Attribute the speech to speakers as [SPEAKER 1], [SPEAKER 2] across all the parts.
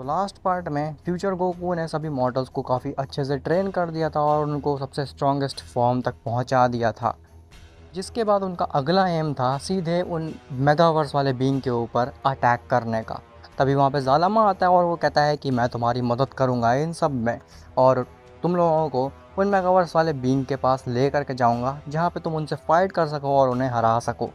[SPEAKER 1] तो last part में future Goku ने सभी मॉडल्स को काफ़ी अच्छे से ट्रेन कर दिया था और उनको सबसे स्ट्रॉन्गेस्ट फॉर्म तक पहुंचा दिया था। जिसके बाद उनका अगला एम था सीधे उन मेगावर्स वाले बीइंग के ऊपर अटैक करने का। तभी वहाँ पे ज़ालामा आता है और वो कहता है कि मैं तुम्हारी मदद करूँगा इन सब में, और तुम लोगों को उन मेगावर्स वाले बीइंग के पास ले करके जाऊँगा जहाँ पे तुम उनसे फाइट कर सको और उन्हें हरा सको।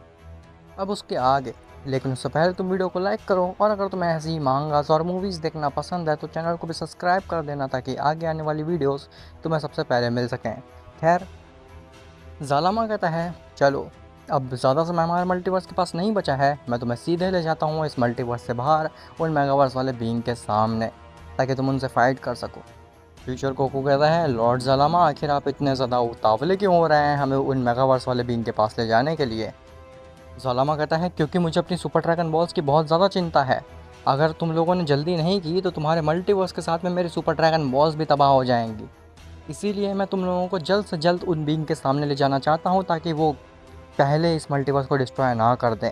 [SPEAKER 1] अब उसके आगे, लेकिन उससे पहले तुम वीडियो को लाइक करो, और अगर तुम्हें ऐसी ही मांगास और मूवीज़ देखना पसंद है तो चैनल को भी सब्सक्राइब कर देना ताकि आगे आने वाली वीडियोस तुम्हें सबसे पहले मिल सकें। खैर, ज़ालामा कहता है चलो, अब ज़्यादा समय हमारे मल्टीवर्स के पास नहीं बचा है, मैं तुम्हें सीधे ले जाता हूँ इस मल्टीवर्स से बाहर उन मेगावर्स वाले बीइंग के सामने, ताकि तुम उनसे फाइट कर सको। फ्यूचर कोकू कहता है लॉर्ड ज़ालामा, आखिर आप इतने ज़्यादा उतावले क्यों हो रहे हैं हमें उन मेगावर्स वाले बीइंग के पास ले जाने के लिए। ज़ालामा कहता है क्योंकि मुझे अपनी सुपर ड्रैगन बॉल्स की बहुत ज़्यादा चिंता है। अगर तुम लोगों ने जल्दी नहीं की तो तुम्हारे मल्टीवर्स के साथ में मेरी सुपर ड्रैगन बॉल्स भी तबाह हो जाएंगी। इसीलिए मैं तुम लोगों को जल्द से जल्द उन बीइंग के सामने ले जाना चाहता हूँ ताकि वो पहले इस मल्टीवर्स को डिस्ट्रॉय ना कर दें।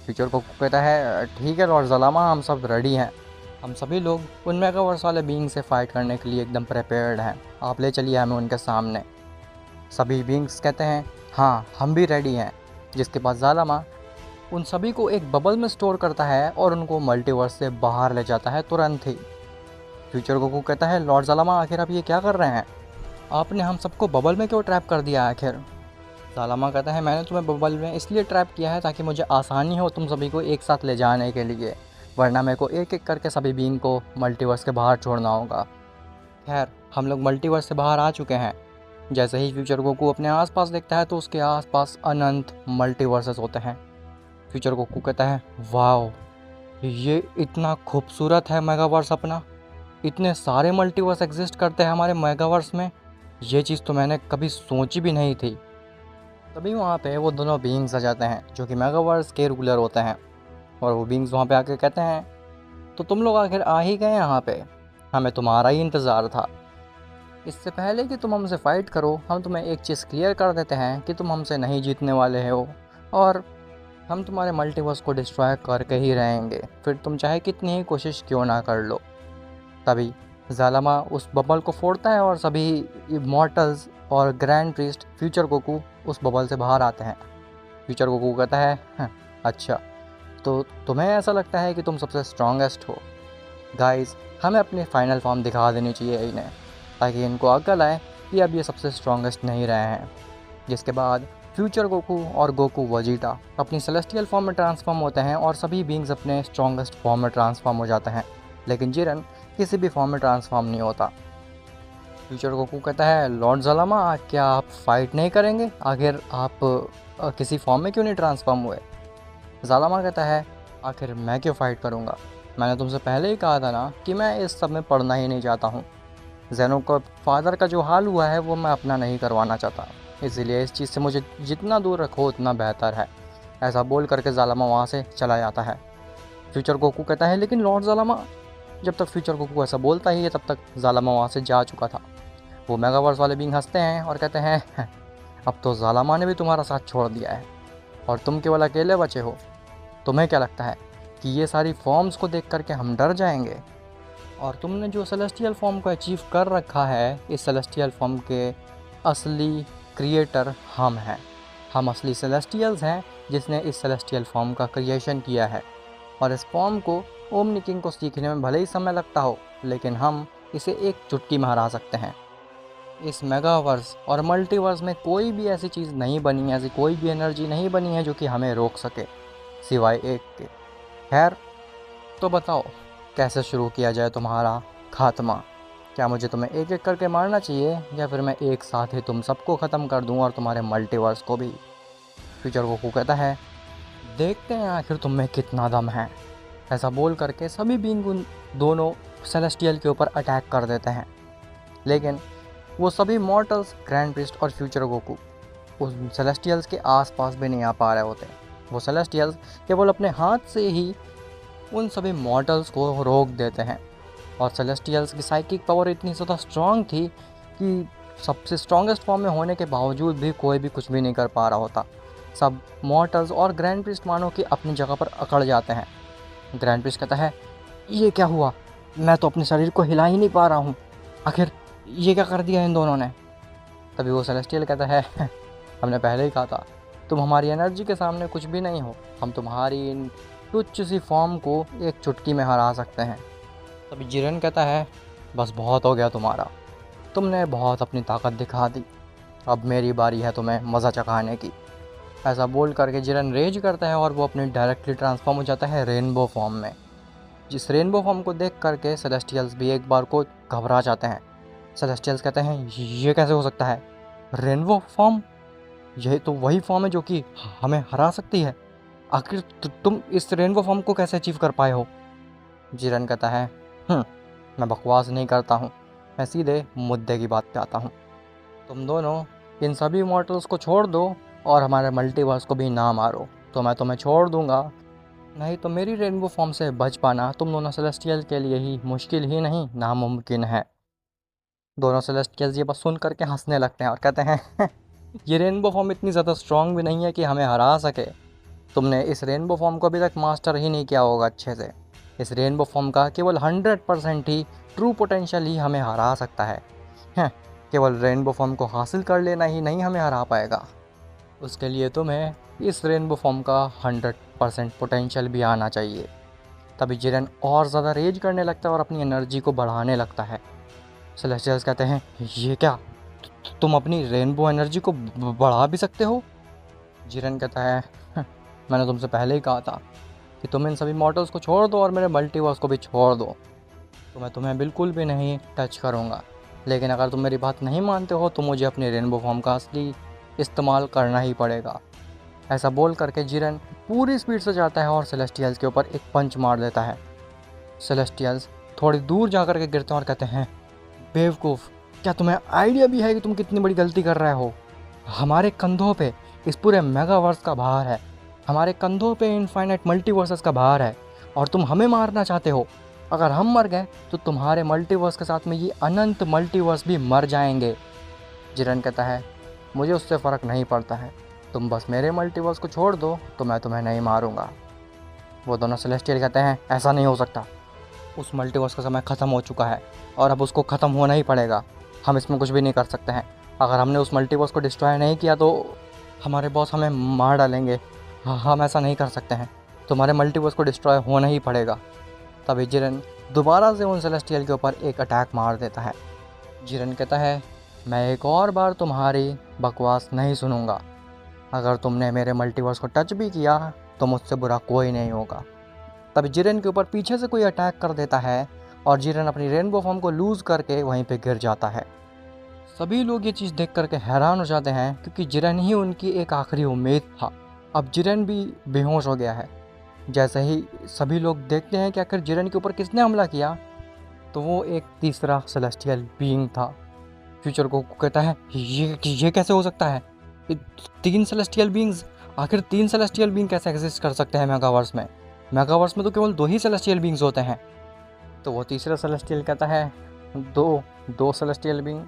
[SPEAKER 1] फ्यूचर को कहता है ठीक है लॉर्ड ज़ालामा, हम सब रेडी हैं। हम सभी लोग उन मेगावर्स वाले बीइंग से फाइट करने के लिए एकदम प्रिपेयर्ड हैं। आप ले चलिए हमें उनके सामने। सभी बीइंग्स कहते हैं हाँ हम भी रेडी हैं। जिसके बाद ज़ालामा उन सभी को एक बबल में स्टोर करता है और उनको मल्टीवर्स से बाहर ले जाता है तुरंत ही। फ्यूचर गोकू कहता है लॉर्ड ज़ालामा, आखिर आप ये क्या कर रहे हैं? आपने हम सबको बबल में क्यों ट्रैप कर दिया आखिर? ज़ालामा कहता है मैंने तुम्हें बबल में इसलिए ट्रैप किया है ताकि मुझे आसानी हो तुम सभी को एक साथ ले जाने के लिए, वरना मेरे को एक एक करके सभी बीइंग को मल्टीवर्स के बाहर छोड़ना होगा। खैर, हम लोग मल्टीवर्स से बाहर आ चुके हैं। जैसे ही फ्यूचर गोकू अपने आसपास देखता है तो उसके आसपास अनंत मल्टीवर्सेस होते हैं। फ्यूचर गोकू कहता है वाओ, ये इतना खूबसूरत है मेगावर्स अपना, इतने सारे मल्टीवर्स एग्जिस्ट करते हैं हमारे मेगावर्स में, ये चीज़ तो मैंने कभी सोची भी नहीं थी। तभी वहाँ पे वो दोनों बीइंग्स आ जाते हैं जो कि मेगावर्स के रूलर होते हैं, और वो बीइंग्स वहाँ पे आके कहते हैं तो तुम लोग आखिर आ ही गए यहाँ पे, हमें तुम्हारा ही इंतज़ार था। इससे पहले कि तुम हमसे फ़ाइट करो हम तुम्हें एक चीज़ क्लियर कर देते हैं कि तुम हमसे नहीं जीतने वाले हो, और हम तुम्हारे मल्टीवर्स को डिस्ट्रॉय करके ही रहेंगे, फिर तुम चाहे कितनी ही कोशिश क्यों ना कर लो। तभी ज़ालामा उस बबल को फोड़ता है और सभी इमॉर्टल्स और ग्रैंड प्रीस्ट फ्यूचर गोकू उस बबल से बाहर आते हैं। फ्यूचर गोकू कहता है अच्छा, तो तुम्हें ऐसा लगता है कि तुम सबसे स्ट्रॉन्गेस्ट हो? गाइस, हमें अपनी फाइनल फॉर्म दिखा देनी चाहिए इन्हें, ताकि इनको अकल आए कि अब ये सबसे स्ट्रॉन्गेस्ट नहीं रहे हैं। जिसके बाद फ्यूचर गोकू और गोकू वजीटा अपनी सेलेस्टियल फॉर्म में ट्रांसफॉर्म होते हैं और सभी बीइंग्स अपने स्ट्रॉन्गेस्ट फॉर्म में ट्रांसफॉर्म हो जाते हैं, लेकिन जिरन किसी भी फॉर्म में ट्रांसफॉर्म नहीं होता। फ्यूचर गोकू कहता है लॉर्ड ज़ालामा, क्या आप फाइट नहीं करेंगे? आखिर आप किसी फॉर्म में क्यों नहीं ट्रांसफॉर्म हुए? ज़ालामा कहता है आखिर मैं क्यों फ़ाइट करूँगा, मैंने तुमसे पहले ही कहा था ना कि मैं इस सब में पढ़ना ही नहीं चाहता हूँ। ज़ेनो का फादर का जो हाल हुआ है वो मैं अपना नहीं करवाना चाहता, इसीलिए इस चीज़ से मुझे जितना दूर रखो उतना बेहतर है। ऐसा बोल करके ज़ालामा वहाँ से चला जाता है। फ्यूचर गोकू कहता है लेकिन लॉर्ड ज़ालामा, जब तक फ्यूचर गोकू ऐसा बोलता ही है तब तक ज़ालामा वहाँ से जा चुका था। वो मेगावर्स वाले बीइंग हंसते हैं और कहते हैं अब तो ज़ालामा ने भी तुम्हारा साथ छोड़ दिया है और तुम केवल अकेले बचे हो। तुम्हें क्या लगता है कि ये सारी फॉर्म्स को देख करके हम डर जाएंगे? और तुमने जो सेलेस्टियल फॉर्म को अचीव कर रखा है, इस सेलेस्टियल फॉर्म के असली क्रिएटर हम हैं। हम असली सेलेस्टियल्स हैं जिसने इस सेलेस्टियल फॉर्म का क्रिएशन किया है, और इस फॉर्म को ओमनी किंग को सीखने में भले ही समय लगता हो, लेकिन हम इसे एक चुटकी में हरा सकते हैं। इस मेगावर्स और मल्टीवर्स में कोई भी ऐसी चीज़ नहीं बनी है, ऐसी कोई भी एनर्जी नहीं बनी है जो कि हमें रोक सके, सिवाय एक के। खैर, तो बताओ कैसे शुरू किया जाए तुम्हारा खात्मा? क्या मुझे तुम्हें एक एक करके मारना चाहिए, या फिर मैं एक साथ ही तुम सबको ख़त्म कर दूं और तुम्हारे मल्टीवर्स को भी? फ्यूचर गोकू कहता है देखते हैं आखिर तुम में कितना दम है। ऐसा बोल करके सभी बीइंग उन दोनों सेलेस्टियल के ऊपर अटैक कर देते हैं, लेकिन वो सभी मॉर्टल्स, ग्रैंड प्रीस्ट और फ्यूचर गोकू उस सेलेस्टियल्स के आसपास भी नहीं आ पा रहे होते। वो सेलेस्टियल्स केवल अपने हाथ से ही उन सभी मॉर्टल्स को रोक देते हैं, और सेलेस्टियल्स की साइकिक पावर इतनी ज़्यादा स्ट्रॉन्ग थी कि सबसे स्ट्रॉन्गेस्ट फॉर्म में होने के बावजूद भी कोई भी कुछ भी नहीं कर पा रहा होता। सब मॉर्टल्स और ग्रैंड प्रीस्ट मानो कि अपनी जगह पर अकड़ जाते हैं। ग्रैंड प्रीस्ट कहता है ये क्या हुआ? मैं तो अपने शरीर को हिला ही नहीं पा रहा हूँ। आखिर ये क्या कर दिया इन दोनों ने? तभी वो सेलेस्टियल कहता है हमने पहले ही कहा था, तुम हमारी एनर्जी के सामने कुछ भी नहीं हो। हम तुम्हारी इन तुच्छ सी फॉर्म को एक चुटकी में हरा सकते हैं। तभी जिरेन कहता है, बस बहुत हो गया तुम्हारा, तुमने बहुत अपनी ताकत दिखा दी, अब मेरी बारी है तुम्हें मज़ा चखाने की। ऐसा बोल करके जिरेन रेज करता है और वो अपनी डायरेक्टली ट्रांसफॉर्म हो जाता है रेनबो फॉर्म में। जिस रेनबो फॉर्म को देख करके सेलेस्टियल्स भी एक बार को घबरा जाते हैं। सेलेस्टियल्स कहते हैं, ये कैसे हो सकता है? रेनबो फॉर्म, यही तो वही फॉर्म है जो कि हमें हरा सकती है। आखिर तुम इस रेनबो फॉर्म को कैसे अचीव कर पाए हो? जिरेन कहता है, मैं बकवास नहीं करता हूँ, मैं सीधे मुद्दे की बात पे आता हूँ। तुम दोनों इन सभी मॉर्टल्स को छोड़ दो और हमारे मल्टीवर्स को भी ना मारो, तो मैं तुम्हें छोड़ दूंगा। नहीं तो मेरी रेनबो फॉर्म से बच पाना तुम दोनों सेलेस्टियल के लिए ही मुश्किल ही नहीं, नामुमकिन है। दोनों सेलेस्टियल्स ये बस सुन करके हंसने लगते हैं और कहते हैं ये रेनबो फॉर्म इतनी ज़्यादा स्ट्रांग भी नहीं है कि हमें हरा सके। तुमने इस रेनबो फॉर्म को अभी तक मास्टर ही नहीं किया होगा अच्छे से। इस रेनबो फॉर्म का केवल 100% ही ट्रू पोटेंशियल ही हमें हरा सकता है। केवल रेनबो फॉर्म को हासिल कर लेना ही नहीं हमें हरा पाएगा, उसके लिए तुम्हें इस रेनबो फॉर्म का 100% पोटेंशियल भी आना चाहिए। तभी जिरेन और ज़्यादा रेज करने लगता है और अपनी एनर्जी को बढ़ाने लगता है। सेलेस्टियल्स कहते हैं, ये क्या? तुम अपनी रेनबो एनर्जी को बढ़ा भी सकते हो? जिरेन कहता है, मैंने तुमसे पहले ही कहा था कि तुम इन सभी मॉडल्स को छोड़ दो और मेरे मल्टीवर्स को भी छोड़ दो, तो मैं तुम्हें बिल्कुल भी नहीं टच करूँगा। लेकिन अगर तुम मेरी बात नहीं मानते हो तो मुझे अपनी रेनबो फॉर्म का असली इस्तेमाल करना ही पड़ेगा। ऐसा बोल करके जिरेन पूरी स्पीड से जाता है और सेलेस्टियल्स के ऊपर एक पंच मार देता है। सेलेस्टियल्स थोड़ी दूर जा कर के गिरते हैं और कहते हैं, बेवकूफ़, क्या तुम्हें आइडिया भी है कि तुम कितनी बड़ी गलती कर रहे हो? हमारे कंधों पे इस पूरे मेगावर्स का भार है, हमारे कंधों पे इनफाइनाइट मल्टीवर्सेस का भार है, और तुम हमें मारना चाहते हो। अगर हम मर गए तो तुम्हारे मल्टीवर्स के साथ में ये अनंत मल्टीवर्स भी मर जाएंगे। जिरेन कहता है, मुझे उससे फ़र्क नहीं पड़ता है, तुम बस मेरे मल्टीवर्स को छोड़ दो तो मैं तुम्हें नहीं मारूंगा। वो दोनों सेलेस्टियल कहते हैं, ऐसा नहीं हो सकता, उस मल्टीवर्स का समय ख़त्म हो चुका है और अब उसको ख़त्म होना ही पड़ेगा। हम इसमें कुछ भी नहीं कर सकते हैं। अगर हमने उस मल्टीवर्स को डिस्ट्रॉय नहीं किया तो हमारे बॉस हमें मार डालेंगे। हम ऐसा नहीं कर सकते हैं, तुम्हारे मल्टीवर्स को डिस्ट्रॉय होना ही पड़ेगा। तभी जिरेन दोबारा से उन सेलेस्टियल के ऊपर एक अटैक मार देता है। जिरेन कहता है, मैं एक और बार तुम्हारी बकवास नहीं सुनूंगा। अगर तुमने मेरे मल्टीवर्स को टच भी किया तो मुझसे बुरा कोई नहीं होगा। तभी जिरेन के ऊपर पीछे से कोई अटैक कर देता है और जिरेन अपनी रेनबो फॉर्म को लूज़ करके वहीं पे गिर जाता है। सभी लोग ये चीज़ देख करके हैरान हो जाते हैं क्योंकि जिरेन ही उनकी एक आखिरी उम्मीद था। अब जिरेन भी बेहोश हो गया है। जैसे ही सभी लोग देखते हैं कि आखिर जिरेन के ऊपर किसने हमला किया, तो वो एक तीसरा सेलेस्टियल बीइंग था। फ्यूचर को कहता है, ये कैसे हो सकता है? ये 3 सेलेस्टियल बीइंग्स, आखिर 3 सेलेस्टियल बीइंग कैसे एग्जिस्ट कर सकते हैं मेगावर्स में? मेगावर्स में तो केवल 2 ही सेलेस्टियल बीइंग्स होते हैं। तो वो तीसरा सेलेस्टियल कहता है, दो सेलेस्टियल बीइंग,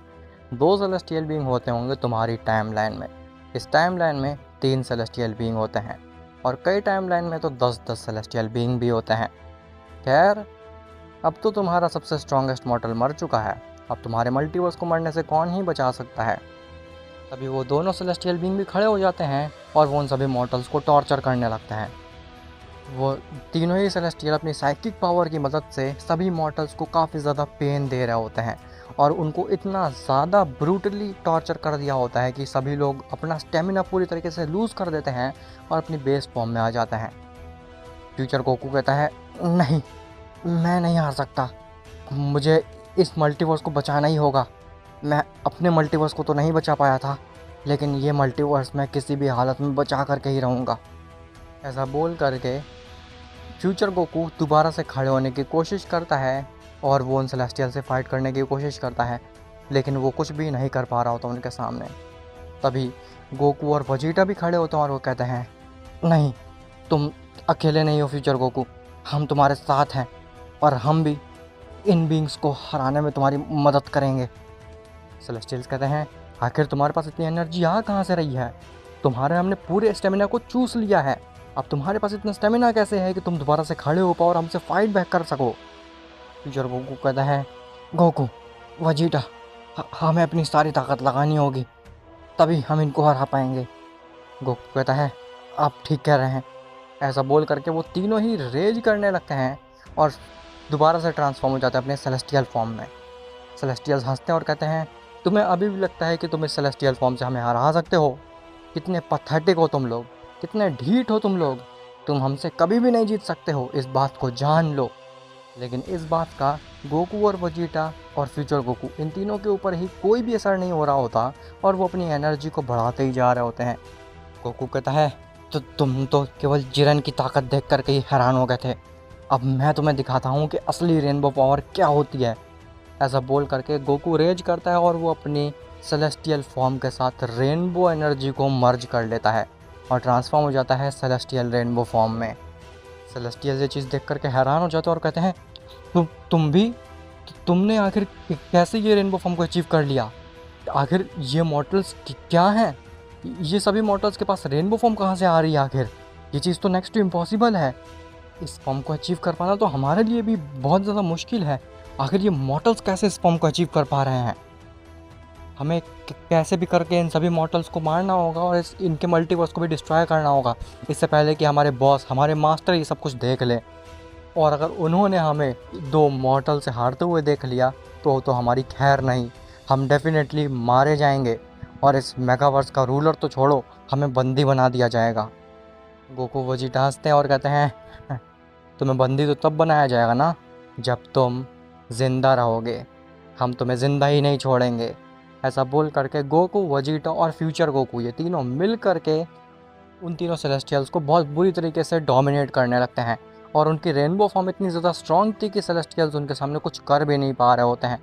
[SPEAKER 1] 2 सेलेस्टियल बीइंग होते होंगे तुम्हारी टाइमलाइन में। इस टाइमलाइन में 3 सेलेस्टियल बीइंग होते हैं और कई टाइमलाइन में तो 10-10 सेलेस्टियल बीइंग भी होते हैं। खैर, अब तो तुम्हारा सबसे स्ट्रॉन्गेस्ट मॉडल मर चुका है, अब तुम्हारे मल्टीवर्स को मरने से कौन ही बचा सकता है। तभी वो दोनों सेलेस्टियल बीइंग भी खड़े हो जाते हैं और वो उन सभी मॉडल्स को टॉर्चर करने लगते हैं। वो तीनों ही सेलेस्टियल अपनी साइकिक पावर की मदद से सभी मॉडल्स को काफ़ी ज़्यादा पेन दे रहे होते हैं और उनको इतना ज़्यादा ब्रूटली टॉर्चर कर दिया होता है कि सभी लोग अपना स्टेमिना पूरी तरीके से लूज़ कर देते हैं और अपनी बेस फॉर्म में आ जाते हैं। फ्यूचर गोकू कहता है, नहीं, मैं नहीं हार सकता, मुझे इस मल्टीवर्स को बचाना ही होगा। मैं अपने मल्टीवर्स को तो नहीं बचा पाया था, लेकिन ये मल्टीवर्स मैं किसी भी हालत में बचा करके ही रहूँगा। ऐसा बोल करके फ्यूचर गोकू दोबारा से खड़े होने की कोशिश करता है और वो उन सेलेस्टियल से फाइट करने की कोशिश करता है, लेकिन वो कुछ भी नहीं कर पा रहा होता उनके सामने। तभी गोकू और वजीटा भी खड़े होते हैं और वो कहते हैं, नहीं, तुम अकेले नहीं हो फ्यूचर गोकू, हम तुम्हारे साथ हैं और हम भी इन बींग्स को हराने में तुम्हारी मदद करेंगे। सेलेस्टियल्स कहते हैं, आखिर तुम्हारे पास इतनी एनर्जी आ कहाँ से रही है? तुम्हारे हमने पूरे स्टेमिना को चूस लिया है, अब तुम्हारे पास इतना स्टेमिना कैसे है कि तुम दोबारा से खड़े हो पाओ और हमसे फाइट बैक कर सको? फ्यूचर गोकू कहता है, गोकू, वजीटा, हमें अपनी सारी ताकत लगानी होगी, तभी हम इनको हरा पाएंगे। गोकू कहता है, आप ठीक कह रहे हैं। ऐसा बोल करके वो तीनों ही रेज करने लगते हैं और दोबारा से ट्रांसफॉर्म हो जाते हैं अपने सेलेस्टियल फॉर्म में। सेलेस्टियल्स हंसते हैं और कहते हैं, तुम्हें अभी भी लगता है कि तुम इस सेलेस्टियल फॉर्म से हमें हरा सकते हो? कितने पथेटिक हो तुम लोग, कितने ढीठ हो तुम लोग, तुम हमसे कभी भी नहीं जीत सकते हो, इस बात को जान लो। लेकिन इस बात का गोकू और वजीटा और फ्यूचर गोकू इन तीनों के ऊपर ही कोई भी असर नहीं हो रहा होता और वो अपनी एनर्जी को बढ़ाते ही जा रहे होते हैं। गोकू कहता है, तो तुम तो केवल जिरन की ताकत देख करके ही हैरान हो गए थे, अब मैं तुम्हें दिखाता हूँ कि असली रेनबो पावर क्या होती है। ऐसा बोल करके गोकू रेज करता है और वो अपनी सेलेस्टियल फॉर्म के साथ रेनबो एनर्जी को मर्ज कर लेता है और ट्रांसफॉर्म हो जाता है सेलेस्टियल रेनबो फॉर्म में। सेलेस्टियल ये चीज़ देख करके हैरान हो जाते हैं और कहते हैं, तुम भी, तुमने आखिर कैसे ये रेनबो फॉर्म को अचीव कर लिया? आखिर ये मॉडल्स क्या हैं? ये सभी मॉडल्स के पास रेनबो फॉर्म कहाँ से आ रही है? आखिर ये चीज़ तो नेक्स्ट टू इम्पॉसिबल है। इस फॉर्म को अचीव कर पाना तो हमारे लिए भी बहुत ज़्यादा मुश्किल है। आखिर ये मॉडल्स कैसे इस फॉर्म को अचीव कर पा रहे हैं? हमें कैसे भी करके इन सभी मॉडल्स को मारना होगा और इनके मल्टीवर्स को भी डिस्ट्रॉय करना होगा, इससे पहले कि हमारे बॉस, हमारे मास्टर ये सब कुछ देख लें। और अगर उन्होंने हमें दो मॉर्टल से हारते हुए देख लिया तो हमारी खैर नहीं, हम डेफिनेटली मारे जाएंगे और इस मेगावर्स का रूलर तो छोड़ो, हमें बंदी बना दिया जाएगा। गोकू वजीटा हंसते हैं और कहते हैं, तुम्हें बंदी तो तब बनाया जाएगा ना जब तुम ज़िंदा रहोगे, हम तुम्हें ज़िंदा ही नहीं छोड़ेंगे। ऐसा बोल करके गोकू, वजीटा और फ्यूचर गोकू ये तीनों मिल करके उन तीनों सेलेस्टियल्स को बहुत बुरी तरीके से डोमिनेट करने लगते हैं और उनकी रेनबो फॉर्म इतनी ज़्यादा स्ट्रॉन्ग थी कि सेलेस्टियल्स उनके सामने कुछ कर भी नहीं पा रहे होते हैं।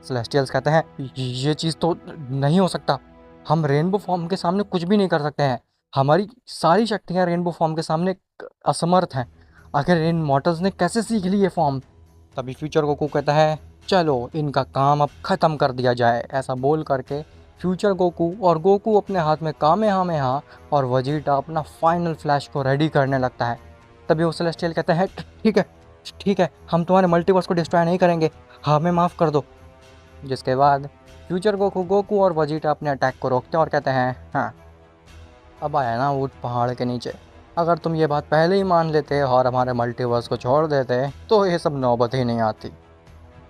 [SPEAKER 1] सेलेस्टियल्स कहते हैं, ये चीज़ तो नहीं हो सकता, हम रेनबो फॉर्म के सामने कुछ भी नहीं कर सकते हैं, हमारी सारी शक्तियाँ रेनबो फॉर्म के सामने असमर्थ हैं, आखिर इन मॉर्टल्स ने कैसे सीख ली ये फॉर्म? तभी फ्यूचर गोकू कहता है, चलो इनका काम अब ख़त्म कर दिया जाए। ऐसा बोल करके फ्यूचर गोकू और गोकू अपने हाथ में कामेहामेहा और वजीटा अपना फाइनल फ्लैश को रेडी करने लगता है। तभी वो सेलेस्टियल कहते हैं, ठीक है ठीक है, हम तुम्हारे मल्टीवर्स को डिस्ट्रॉय नहीं करेंगे, हमें माफ़ कर दो। जिसके बाद फ्यूचर गोकू, गोकू और वजीटा अपने अटैक को रोकते हैं और कहते हैं, हाँ, अब आया ना ऊँट पहाड़ के नीचे, अगर तुम ये बात पहले ही मान लेते और हमारे मल्टीवर्स को छोड़ देते तो ये सब नौबत ही नहीं आती।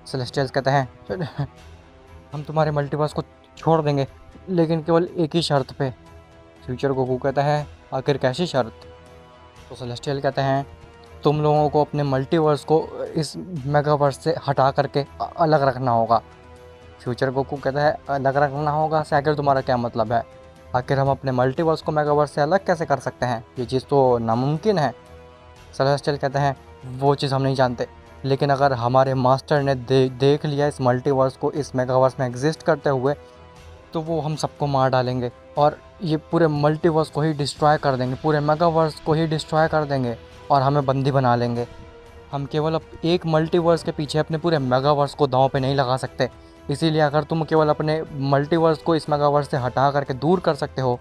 [SPEAKER 1] सेलेस्टियल्स कहते हैं, हम तुम्हारे मल्टीवर्स को छोड़ देंगे, लेकिन केवल एक ही शर्त पे। फ्यूचर गोकू कहता है, आखिर कैसी शर्त? तो सेलेस्टियल कहते हैं, तुम लोगों को अपने मल्टीवर्स को इस मेगावर्स से हटा करके अलग रखना होगा। फ्यूचर गोकू कहता है, अलग रखना होगा से आखिर तुम्हारा क्या मतलब है? आखिर हम अपने मल्टीवर्स को मेगावर्स से अलग कैसे कर सकते हैं? ये चीज़ तो नामुमकिन है। सेलेस्टियल कहते हैं, वो चीज़ हम नहीं जानते, लेकिन अगर हमारे मास्टर ने देख लिया इस मल्टीवर्स को इस मेगावर्स में एग्जिस्ट करते हुए, तो वो हम सबको मार डालेंगे और ये पूरे मल्टीवर्स को ही डिस्ट्रॉय कर देंगे, पूरे मेगावर्स को ही डिस्ट्रॉय कर देंगे और हमें बंदी बना लेंगे। हम केवल एक मल्टीवर्स के पीछे अपने पूरे मेगावर्स को दांव पे नहीं लगा सकते, इसीलिए अगर तुम केवल अपने मल्टीवर्स को इस मेगावर्स से हटा करके दूर कर सकते हो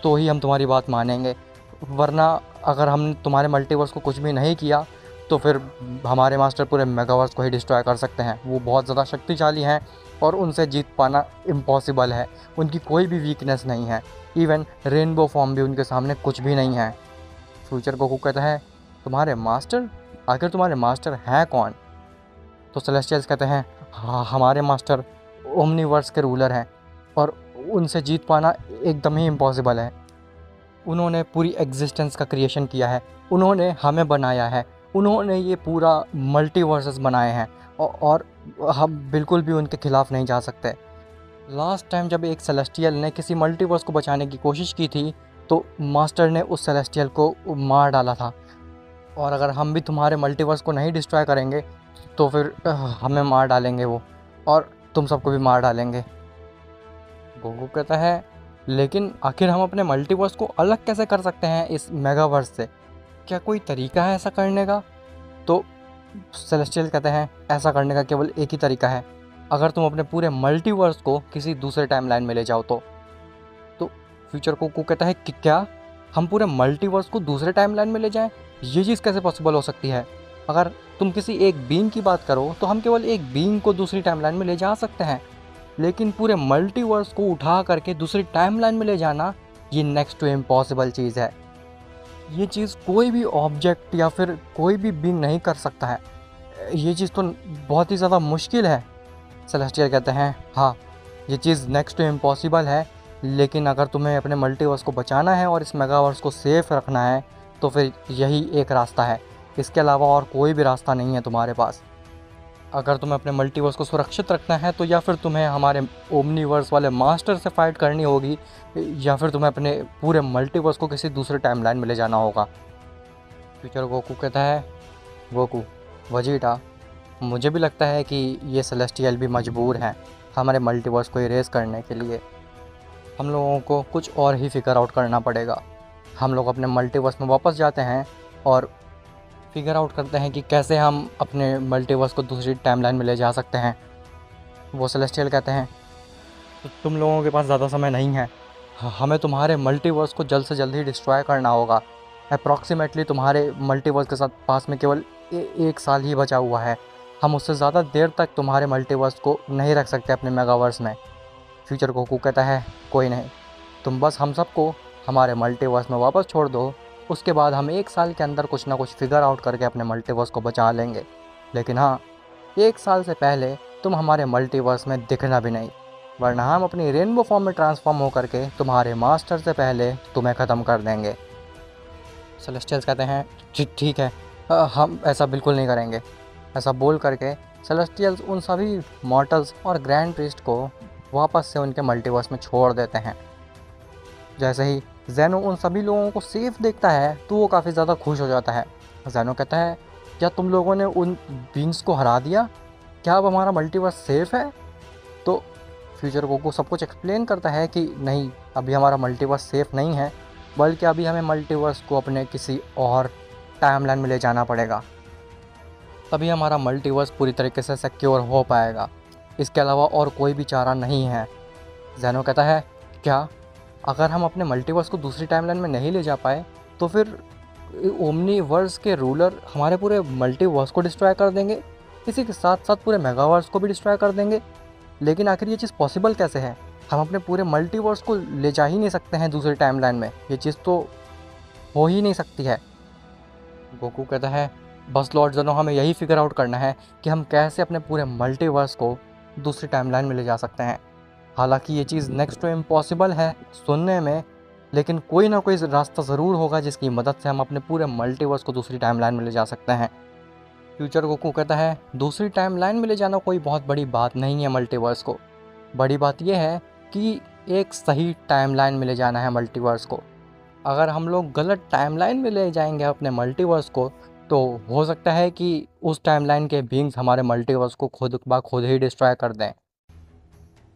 [SPEAKER 1] तो ही हम तुम्हारी बात मानेंगे, वरना अगर हम तुम्हारे मल्टीवर्स को कुछ भी नहीं किया तो फिर हमारे मास्टर पूरे मेगावर्स को ही डिस्ट्रॉय कर सकते हैं। वो बहुत ज़्यादा शक्तिशाली हैं और उनसे जीत पाना इम्पॉसिबल है, उनकी कोई भी वीकनेस नहीं है, इवन रेनबो फॉर्म भी उनके सामने कुछ भी नहीं है। फ्यूचर गोकू कहता है, तुम्हारे मास्टर? आखिर तुम्हारे मास्टर हैं कौन? तो सेलेस्टियल्स कहते हैं, हाँ, हमारे मास्टर ओमनीवर्स के रूलर हैं और उनसे जीत पाना एकदम ही इम्पॉसिबल है। उन्होंने पूरी एग्जिस्टेंस का क्रिएशन किया है, उन्होंने हमें बनाया है, उन्होंने ये पूरा मल्टीवर्सेस बनाए हैं और हम बिल्कुल भी उनके ख़िलाफ़ नहीं जा सकते। लास्ट टाइम जब एक सेलेस्टियल ने किसी मल्टीवर्स को बचाने की कोशिश की थी तो मास्टर ने उस सेलेस्टियल को मार डाला था, और अगर हम भी तुम्हारे मल्टीवर्स को नहीं डिस्ट्रॉय करेंगे तो फिर हमें मार डालेंगे वो, और तुम सबको भी मार डालेंगे। गोकू कहता है, लेकिन आखिर हम अपने मल्टीवर्स को अलग कैसे कर सकते हैं इस मेगावर्स से? क्या कोई तरीका है ऐसा करने का? तो सेलेस्टियल कहते हैं, ऐसा करने का केवल एक ही तरीका है, अगर तुम अपने पूरे मल्टीवर्स को किसी दूसरे टाइमलाइन में ले जाओ तो। फ्यूचर गोकू कहता है कि क्या हम पूरे मल्टीवर्स को दूसरे टाइमलाइन में ले जाएं? ये चीज़ कैसे पॉसिबल हो सकती है? अगर तुम किसी एक बीइंग की बात करो तो हम केवल एक बीइंग को दूसरी टाइमलाइन में ले जा सकते हैं, लेकिन पूरे मल्टीवर्स को उठा करके दूसरी टाइमलाइन में ले जाना, ये नेक्स्ट टू इम्पॉसिबल चीज़ है। ये चीज़ कोई भी ऑब्जेक्ट या फिर कोई भी बीइंग नहीं कर सकता है। ये चीज़ तो बहुत ही ज़्यादा मुश्किल है। सेलेस्टियल कहते हैं हाँ, ये चीज़ नेक्स्ट टू इम्पॉसिबल है, लेकिन अगर तुम्हें अपने मल्टीवर्स को बचाना है और इस मेगावर्स को सेफ रखना है तो फिर यही एक रास्ता है। इसके अलावा और कोई भी रास्ता नहीं है तुम्हारे पास। अगर तुम्हें अपने मल्टीवर्स को सुरक्षित रखना है तो या फिर तुम्हें हमारे ओमनीवर्स वाले मास्टर से फाइट करनी होगी, या फिर तुम्हें अपने पूरे मल्टीवर्स को किसी दूसरे टाइमलाइन में ले जाना होगा। फ्यूचर गोकू कहता है, गोकू, वेजिटा, मुझे भी लगता है कि ये सेलेस्टियल भी मजबूर हैं हमारे मल्टीवर्स को इरेज करने के लिए। हम लोगों को कुछ और ही फिगर आउट करना पड़ेगा। हम लोग अपने मल्टीवर्स में वापस जाते हैं और फिगर आउट करते हैं कि कैसे हम अपने मल्टीवर्स को दूसरी टाइमलाइन में ले जा सकते हैं। वो सेलेस्टियल कहते हैं, तो तुम लोगों के पास ज़्यादा समय नहीं है, हमें तुम्हारे मल्टीवर्स को जल्द से जल्द ही डिस्ट्रॉय करना होगा। अप्रॉक्सीमेटली तुम्हारे मल्टीवर्स के साथ पास में केवल 1 साल ही बचा हुआ है। हम उससे ज़्यादा देर तक तुम्हारे मल्टीवर्स को नहीं रख सकते अपने मेगावर्स में। फ्यूचर गोकू कहता है, कोई नहीं, तुम बस हम सबको हमारे मल्टीवर्स में वापस छोड़ दो, उसके बाद हम 1 साल के अंदर कुछ ना कुछ फिगर आउट करके अपने मल्टीवर्स को बचा लेंगे। लेकिन हाँ, 1 साल से पहले तुम हमारे मल्टीवर्स में दिखना भी नहीं, वरना हम अपनी रेनबो फॉर्म में ट्रांसफॉर्म होकर के तुम्हारे मास्टर से पहले तुम्हें ख़त्म कर देंगे। सेलेस्टियल्स कहते हैं, ठीक है, हम ऐसा बिल्कुल नहीं करेंगे। ऐसा बोल करके सेलेस्टियल्स उन सभी मॉर्टल्स और ग्रैंड प्रीस्ट को वापस से उनके मल्टीवर्स में छोड़ देते हैं। जैसे ही ज़ेनो उन सभी लोगों को सेफ देखता है तो वो काफ़ी ज़्यादा खुश हो जाता है। ज़ेनो कहता है, क्या तुम लोगों ने उन बींग्स को हरा दिया? क्या अब हमारा मल्टीवर्स सेफ़ है? तो फ्यूचर गोकू सब कुछ एक्सप्लेन करता है कि नहीं, अभी हमारा मल्टीवर्स सेफ़ नहीं है, बल्कि अभी हमें मल्टीवर्स को अपने किसी और टाइमलाइन में ले जाना पड़ेगा, तभी हमारा मल्टीवर्स पूरी तरीके से सिक्योर हो पाएगा। इसके अलावा और कोई भी चारा नहीं है। ज़ेनो कहता है, क्या अगर हम अपने मल्टीवर्स को दूसरी टाइमलाइन में नहीं ले जा पाए तो फिर ओमनीवर्स के रूलर हमारे पूरे मल्टीवर्स को डिस्ट्रॉय कर देंगे, इसी के साथ साथ पूरे मेगावर्स को भी डिस्ट्रॉय कर देंगे। लेकिन आखिर ये चीज़ पॉसिबल कैसे है? हम अपने पूरे मल्टीवर्स को ले जा ही नहीं सकते हैं दूसरी टाइमलाइन में, ये चीज़ तो हो ही नहीं सकती है। गोकू कहता है, बस लॉर्ड ज़ेनो, हमें यही फिगर आउट करना है कि हम कैसे अपने पूरे मल्टीवर्स को दूसरी टाइमलाइन में ले जा सकते हैं। हालांकि ये चीज़ नेक्स्ट टू इम्पॉसिबल है सुनने में, लेकिन कोई ना कोई रास्ता ज़रूर होगा जिसकी मदद से हम अपने पूरे मल्टीवर्स को दूसरी टाइमलाइन में ले जा सकते हैं। फ्यूचर गोकू कहता है, दूसरी टाइमलाइन में ले जाना कोई बहुत बड़ी बात नहीं है मल्टीवर्स को। बड़ी बात यह है कि एक सही टाइमलाइन में ले जाना है मल्टीवर्स को। अगर हम लोग गलत टाइमलाइन में ले जाएंगे अपने मल्टीवर्स को तो हो सकता है कि उस टाइमलाइन के बीइंग्स हमारे मल्टीवर्स को खुद ब खुद ही डिस्ट्रॉय कर दें।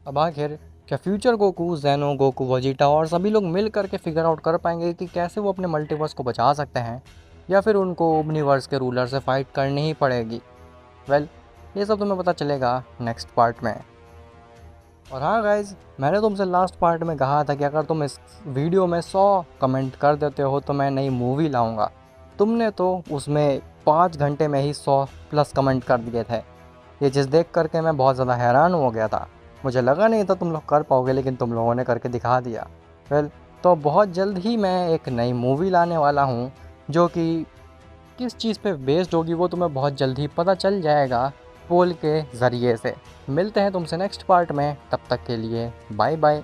[SPEAKER 1] अब आखिर क्या future Goku, Zeno, Goku, Vegeta और सभी लोग मिल करके फिगर आउट कर पाएंगे कि कैसे वो अपने मल्टीवर्स को बचा सकते हैं, या फिर उनको ओमनीवर्स के रूलर से फाइट करनी ही पड़ेगी? वेल, ये सब तुम्हें पता चलेगा नेक्स्ट पार्ट में। और हाँ गाइज़, मैंने तुमसे लास्ट पार्ट में कहा था कि अगर तुम इस वीडियो में 100 कमेंट कर देते हो तो मैं नई मूवी लाऊंगा। तुमने तो उसमें 5 घंटे में ही 100+ कमेंट कर दिए थे। ये चीज़ देख करके मैं बहुत ज़्यादा हैरान हो गया था। मुझे लगा नहीं था तुम लोग कर पाओगे, लेकिन तुम लोगों ने करके दिखा दिया। वेल, तो बहुत जल्द ही मैं एक नई मूवी लाने वाला हूँ, जो कि किस चीज़ पे बेस्ड होगी वो तुम्हें बहुत जल्द ही पता चल जाएगा पोल के ज़रिए से। मिलते हैं तुमसे नेक्स्ट पार्ट में, तब तक के लिए बाय बाय।